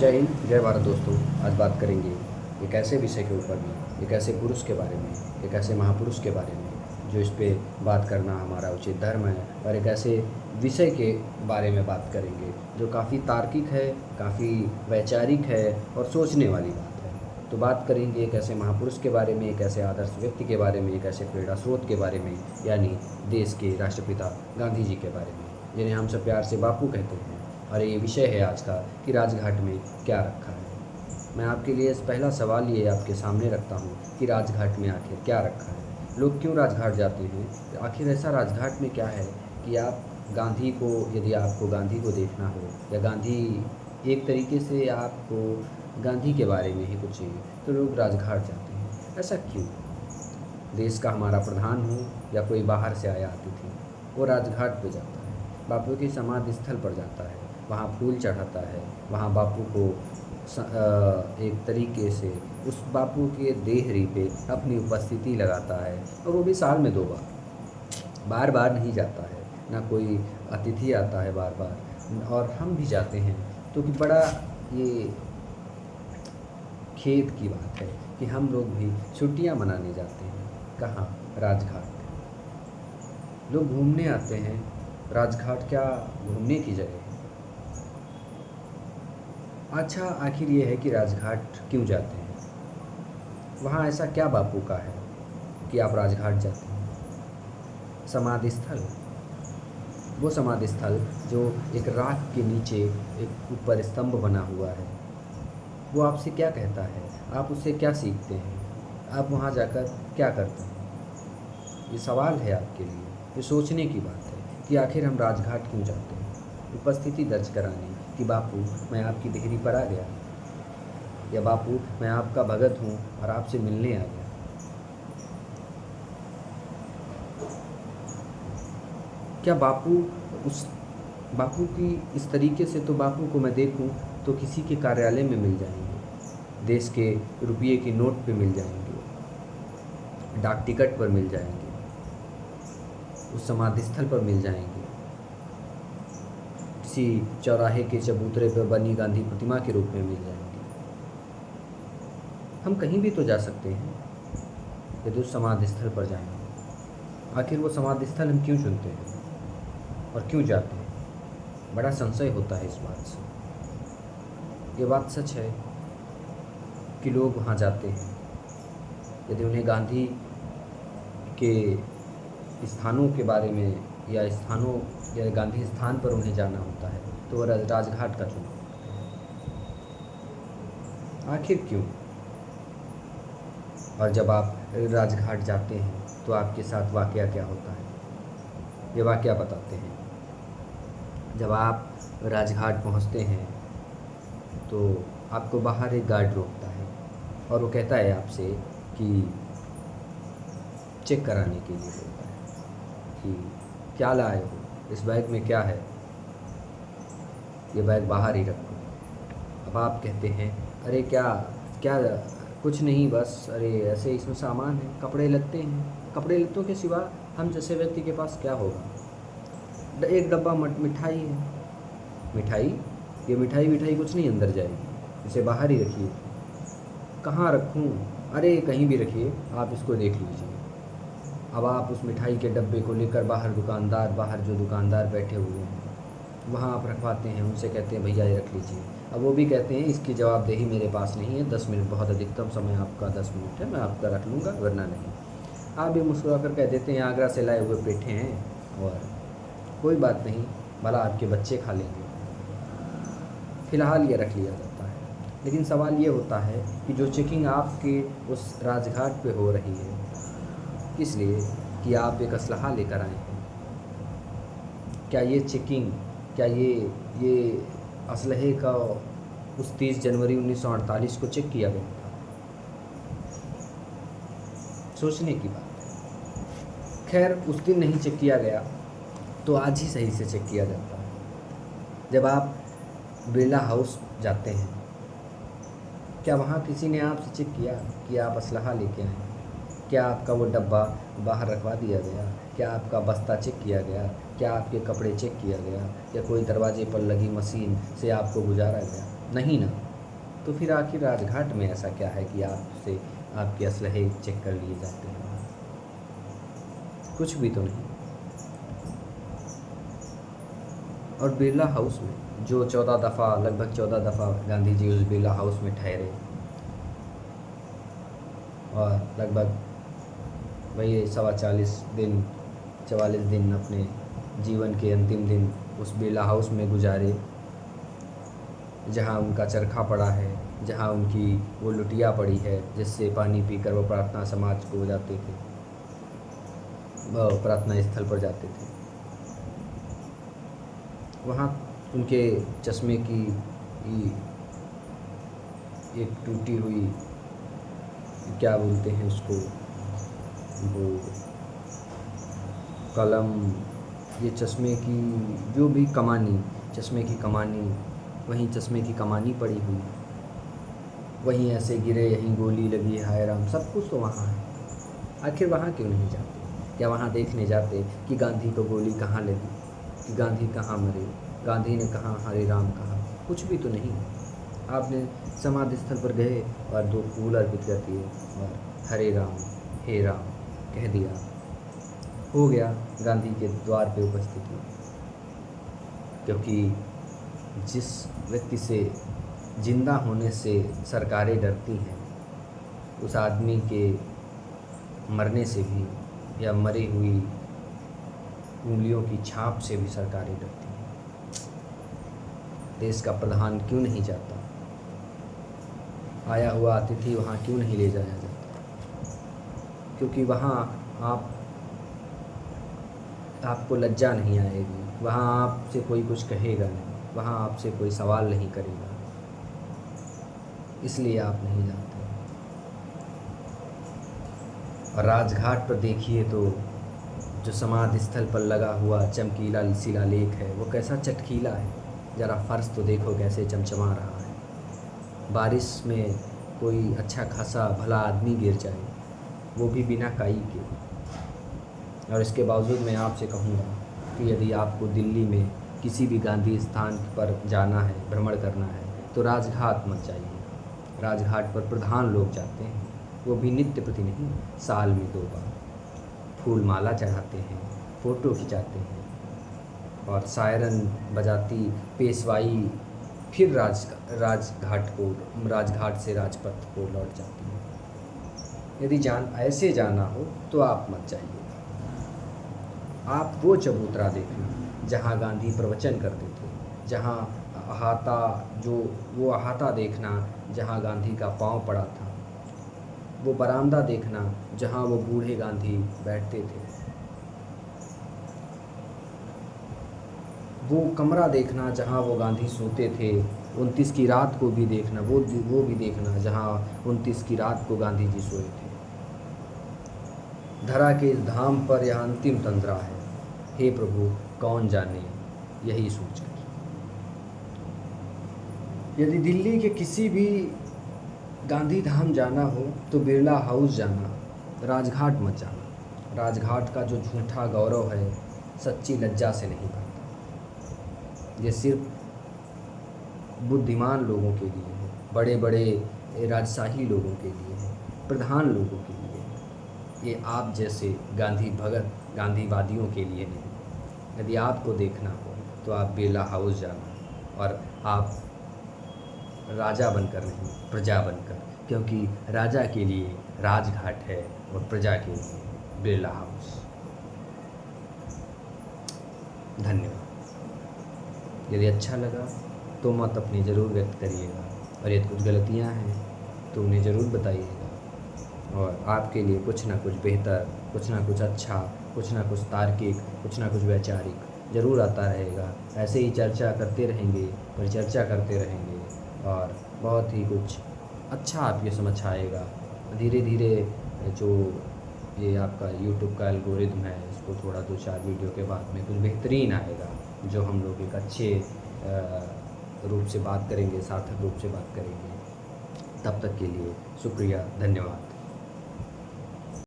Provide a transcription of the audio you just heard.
जय हिंद, जय भारत दोस्तों। आज बात करेंगे एक ऐसे विषय के ऊपर में, एक ऐसे पुरुष के बारे में, एक ऐसे महापुरुष के बारे में जो इस पे बात करना हमारा उचित धर्म है, और एक ऐसे विषय के बारे में बात करेंगे जो काफ़ी तार्किक है, काफ़ी वैचारिक है और सोचने वाली बात है। तो बात करेंगे एक ऐसे महापुरुष के बारे में, एक ऐसे आदर्श व्यक्ति के बारे में, एक ऐसे प्रेरणा स्रोत के बारे में, यानी देश के राष्ट्रपिता गांधी जी के बारे में, जिन्हें हम सब प्यार से बापू कहते हैं। और ये विषय है आज का कि राजघाट में क्या रखा है। मैं आपके लिए पहला सवाल ये आपके सामने रखता हूँ कि राजघाट में आखिर क्या रखा है। लोग क्यों राजघाट जाते हैं? आखिर ऐसा राजघाट में क्या है कि आप गांधी को, यदि आपको गांधी को देखना हो, या गांधी एक तरीके से आपको गांधी के बारे में ही कुछ चाहिए, तो लोग राजघाट जाते हैं। ऐसा क्यों? देश का हमारा प्रधान हो या कोई बाहर से आया अतिथि, वो राजघाट पे जाता है, बापू की समाधि स्थल पर जाता है, वहाँ फूल चढ़ाता है, वहाँ बापू को एक तरीके से उस बापू के देहरी पे अपनी उपस्थिति लगाता है, और वो भी साल में 2 बार, बार बार नहीं जाता है। ना कोई अतिथि आता है बार बार, और हम भी जाते हैं तो कि बड़ा ये खेद की बात है कि हम लोग भी छुट्टियां मनाने जाते हैं। कहाँ? राजघाट। लोग घूमने आते हैं, राजघाट क्या घूमने की जगह है? अच्छा, आखिर ये है कि राजघाट क्यों जाते हैं? वहाँ ऐसा क्या बापू का है कि आप राजघाट जाते हैं? समाधि स्थल, वो समाधि स्थल जो एक राख के नीचे एक ऊपर स्तंभ बना हुआ है, वो आपसे क्या कहता है? आप उससे क्या सीखते हैं? आप वहाँ जाकर क्या करते हैं? ये सवाल है आपके लिए, ये सोचने की बात है कि आखिर हम राजघाट क्यों जाते हैं। उपस्थिति दर्ज कराने कि बापू मैं आपकी देहरी पर आ गया, या बापू मैं आपका भगत हूँ और आपसे मिलने आ गया। क्या बापू की इस तरीके से, तो बापू को मैं देखूं तो किसी के कार्यालय में मिल जाएंगे, देश के रुपये की नोट पे मिल जाएंगे, डाक टिकट पर मिल जाएंगे, उस समाधि स्थल पर मिल जाएंगे, किसी चौराहे के चबूतरे पर बनी गांधी प्रतिमा के रूप में मिल जाएंगे। हम कहीं भी तो जा सकते हैं यदि उस समाधि स्थल पर जाएंगे। आखिर वो समाधि स्थल हम क्यों चुनते हैं और क्यों जाते हैं? बड़ा संशय होता है इस बात से। ये बात सच है कि लोग वहाँ जाते हैं यदि उन्हें गांधी के स्थानों के बारे में, या स्थानों या गांधी स्थान पर उन्हें जाना होता है, तो वह राजघाट का चुनाव करते हैं। आखिर क्यों? और जब आप राजघाट जाते हैं तो आपके साथ वाकया क्या होता है, ये वाकया बताते हैं। जब आप राजघाट पहुंचते हैं तो आपको बाहर एक गार्ड रोकता है और वो कहता है आपसे कि चेक कराने के लिए बोलता है कि क्या लाए हो, इस बैग में क्या है, ये बैग बाहर ही रखो। अब आप कहते हैं अरे क्या क्या कुछ नहीं, बस अरे ऐसे इसमें सामान है, कपड़े लगते हैं, कपड़े लत्तों के सिवा हम जैसे व्यक्ति के पास क्या होगा? एक डब्बा मिठाई है। मिठाई? ये मिठाई कुछ नहीं अंदर जाएगी, इसे बाहर ही रखिए। कहाँ रखूँ? अरे कहीं भी रखिए, आप इसको देख लीजिए। अब आप उस मिठाई के डब्बे को लेकर बाहर जो दुकानदार बैठे हुए हैं वहाँ आप रखवाते हैं, उनसे कहते हैं भैया ये रख लीजिए। अब वो भी कहते हैं इसकी जवाबदेही मेरे पास नहीं है, 10 मिनट बहुत अधिकतम समय आपका 10 मिनट है, मैं आपका रख लूँगा वरना नहीं। आप भी मुस्कुरा कर कह देते हैं आगरा से लाए हुए पेठे हैं और कोई बात नहीं, भला आपके बच्चे खा लेंगे, फ़िलहाल ये रख लिया जाता है। लेकिन सवाल ये होता है कि जो चेकिंग आपके उस राजघाट पे हो रही है, किस लिए? कि आप एक असलहा लेकर आए हैं। क्या ये चेकिंग, क्या ये असलहे का उस 30 जनवरी 1948 को चेक किया गया था? सोचने की बात है। खैर, उस दिन नहीं चेक किया गया तो आज ही सही से चेक किया जाता है। जब आप बिरला हाउस जाते हैं, क्या वहाँ किसी ने आपसे चेक किया कि आप असलहा लेके आए? क्या आपका वो डब्बा बाहर रखवा दिया गया? क्या आपका बस्ता चेक किया गया? क्या आपके कपड़े चेक किया गया? या कोई दरवाजे पर लगी मशीन से आपको गुजारा गया? नहीं ना। तो फिर आखिर राजघाट में ऐसा क्या है कि आपसे आपके असलहे चेक कर लिए जाते हैं? कुछ भी तो नहीं। और बिरला हाउस में जो 14 दफ़ा, लगभग 14 दफ़ा गांधी जी उस बिरला हाउस में ठहरे, और लगभग वही 44 दिन 44 दिन अपने जीवन के अंतिम दिन उस बिरला हाउस में गुजारे, जहाँ उनका चरखा पड़ा है, जहाँ उनकी वो लुटिया पड़ी है जिससे पानी पीकर वो प्रार्थना समाज को जाते थे, वो प्रार्थना स्थल पर जाते थे। वहाँ उनके चश्मे की एक टूटी हुई, क्या बोलते हैं उसको, वो कलम, ये चश्मे की जो भी कमानी, चश्मे की कमानी, वहीं चश्मे की कमानी पड़ी हुई, वहीं ऐसे गिरे, यहीं गोली लगी, हाय राम, सब कुछ तो वहाँ है। आखिर वहाँ क्यों नहीं जाते? क्या वहाँ देखने जाते कि गांधी को गोली कहाँ लगी, कि गांधी कहाँ मरे, गांधी ने कहाँ हरे राम कहा? कुछ भी तो नहीं। आपने समाधि स्थल पर गए और 2 फूल अर्पित कर दिए और हरे राम हे राम कह दिया, हो गया गांधी के द्वार पे उपस्थिति। क्योंकि जिस व्यक्ति से जिंदा होने से सरकारें डरती हैं, उस आदमी के मरने से भी या मरी हुई उंगलियों की छाप से भी सरकारें डरती हैं। देश का प्रधान क्यों नहीं जाता? आया हुआ अतिथि वहाँ क्यों नहीं ले जाया जाता? क्योंकि वहाँ आपको लज्जा नहीं आएगी, वहाँ आपसे कोई कुछ कहेगा नहीं, वहाँ आपसे कोई सवाल नहीं करेगा, इसलिए आप नहीं जाते। और राजघाट पर देखिए तो जो समाधि स्थल पर लगा हुआ चमकीला शिलालेख है वो कैसा चटकीला है, ज़रा फर्श तो देखो कैसे चमचमा रहा है। बारिश में कोई अच्छा खासा भला आदमी गिर जाए, वो भी बिना काई के। और इसके बावजूद मैं आपसे कहूँगा कि यदि आपको दिल्ली में किसी भी गांधी स्थान पर जाना है, भ्रमण करना है, तो राजघाट मत जाइए। राजघाट पर प्रधान लोग जाते हैं, वो भी नित्य प्रति नहीं, साल में 2 बार फूल माला चढ़ाते हैं, फ़ोटो खिंचाते हैं, और सायरन बजाती पेशवाई फिर राजघाट से राजपथ को लौट जाती है। यदि ऐसे जाना हो तो आप मत जाइए। आप वो चबूतरा देखना जहाँ गांधी प्रवचन करते थे, जहाँ अहाता देखना जहाँ गांधी का पाँव पड़ा था, वो बरामदा देखना जहाँ वो बूढ़े गांधी बैठते थे, वो कमरा देखना जहाँ वो गांधी सोते थे। 29 की रात को भी देखना, वो भी देखना जहाँ 29 की रात को गांधी जी सोए थे। धरा के इस धाम पर यह अंतिम तंद्रा है, हे प्रभु कौन जाने, यही सोचकर। यदि दिल्ली के किसी भी गांधी धाम जाना हो तो बिरला हाउस जाना, राजघाट मत जाना। राजघाट का जो झूठा गौरव है सच्ची लज्जा से नहीं भरता। ये सिर्फ बुद्धिमान लोगों के लिए है, बड़े बड़े राजशाही लोगों के लिए है, प्रधान लोगों के लिए है। ये आप जैसे गांधी भगत, गांधीवादियों के लिए नहीं। यदि आपको देखना हो तो आप बिरला हाउस जाना, और आप राजा बनकर नहीं, प्रजा बनकर, क्योंकि राजा के लिए राजघाट है और प्रजा के लिए बिरला हाउस। धन्यवाद। यदि अच्छा लगा तो मत अपनी ज़रूर व्यक्त करिएगा, और यदि कुछ गलतियां हैं तो उन्हें ज़रूर बताइएगा। और आपके लिए कुछ ना कुछ बेहतर, कुछ ना कुछ अच्छा, कुछ ना कुछ तार्किक, कुछ ना कुछ वैचारिक ज़रूर आता रहेगा। ऐसे ही चर्चा करते रहेंगे, परिचर्चा करते रहेंगे, और बहुत ही कुछ अच्छा आपके समझ आएगा। धीरे धीरे जो ये आपका यूट्यूब का एल्गोरिथम है, इसको थोड़ा 2-4 वीडियो के बाद में कुछ बेहतरीन आएगा, जो हम लोग एक अच्छे रूप से बात करेंगे, सार्थक रूप से बात करेंगे। तब तक के लिए शुक्रिया, धन्यवाद।